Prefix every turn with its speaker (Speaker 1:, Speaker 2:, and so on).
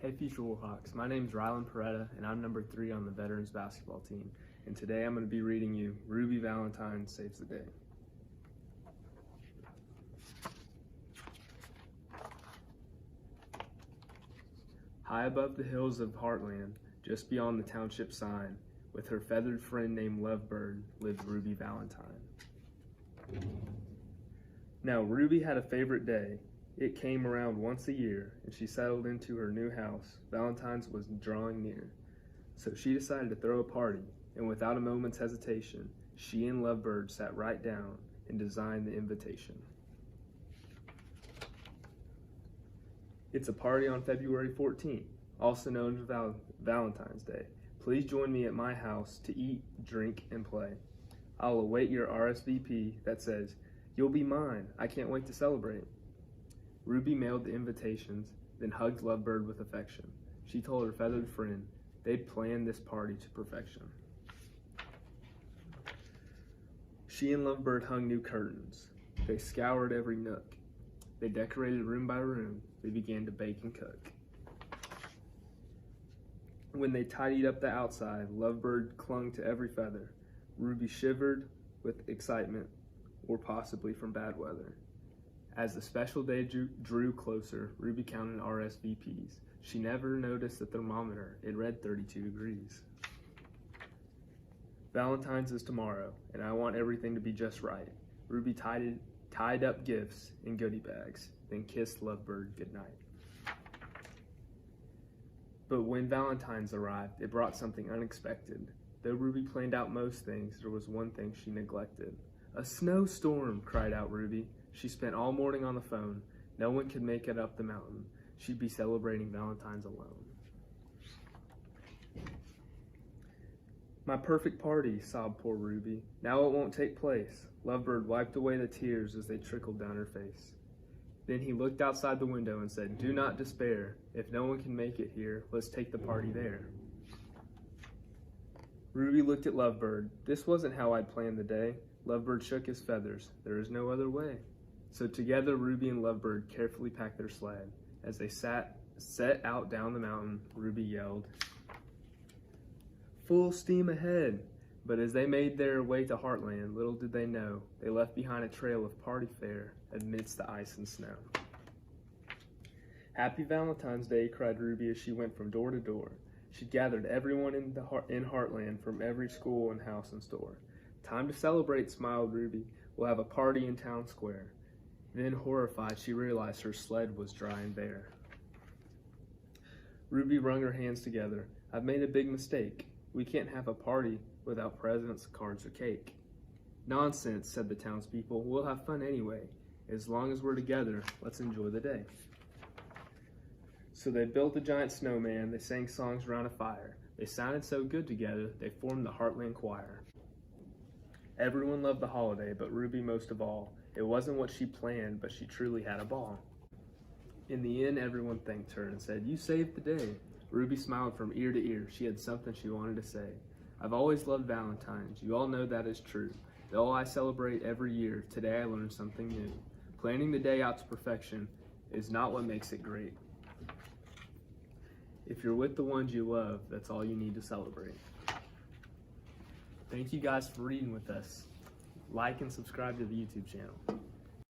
Speaker 1: Hey future Warhawks, my name's Rylan Peretta and I'm number 3 on the veterans basketball team. And today I'm going to be reading you Ruby Valentine Saves the Day. High above the hills of Heartland, just beyond the township sign, with her feathered friend named Lovebird, lived Ruby Valentine. Now Ruby had a favorite day. It came around once a year, and she settled into her new house. Valentine's was drawing near. So she decided to throw a party, and without a moment's hesitation, she and Lovebird sat right down and designed the invitation. It's a party on February 14th, also known as Valentine's Day. Please join me at my house to eat, drink, and play. I'll await your RSVP that says, "You'll be mine. I can't wait to celebrate." Ruby mailed the invitations, then hugged Lovebird with affection. She told her feathered friend they'd planned this party to perfection. She and Lovebird hung new curtains. They scoured every nook. They decorated room by room. They began to bake and cook. When they tidied up the outside, Lovebird clung to every feather. Ruby shivered with excitement, or possibly from bad weather. As the special day drew closer, Ruby counted RSVPs. She never noticed the thermometer. It read 32 degrees. Valentine's is tomorrow, and I want everything to be just right. Ruby tied up gifts in goodie bags, then kissed Lovebird goodnight. But when Valentine's arrived, it brought something unexpected. Though Ruby planned out most things, there was one thing she neglected. "A snowstorm!" cried out Ruby. She spent all morning on the phone. No one could make it up the mountain. She'd be celebrating Valentine's alone. "My perfect party," sobbed poor Ruby. "Now it won't take place." Lovebird wiped away the tears as they trickled down her face. Then he looked outside the window and said, "Do not despair. If no one can make it here, let's take the party there." Ruby looked at Lovebird. "This wasn't how I'd planned the day." Lovebird shook his feathers. "There is no other way." So together Ruby and Lovebird carefully packed their sled. As they set out down the mountain, Ruby yelled, "Full steam ahead!" But as they made their way to Heartland, little did they know, they left behind a trail of party fare amidst the ice and snow. "Happy Valentine's Day," cried Ruby as she went from door to door. She gathered everyone in Heartland from every school and house and store. "Time to celebrate," smiled Ruby. "We'll have a party in town square." Then, horrified, she realized her sled was dry and bare. Ruby wrung her hands together. "I've made a big mistake. We can't have a party without presents, cards, or cake." "Nonsense," said the townspeople. "We'll have fun anyway. As long as we're together, let's enjoy the day." So they built a giant snowman. They sang songs around a fire. They sounded so good together, they formed the Heartland Choir. Everyone loved the holiday, but Ruby most of all. It wasn't what she planned, but she truly had a ball. In the end, everyone thanked her and said, "You saved the day." Ruby smiled from ear to ear. She had something she wanted to say. "I've always loved Valentine's. You all know that is true. Though I celebrate every year, today I learned something new. Planning the day out to perfection is not what makes it great. If you're with the ones you love, that's all you need to celebrate." Thank you guys for reading with us. Like and subscribe to the YouTube channel.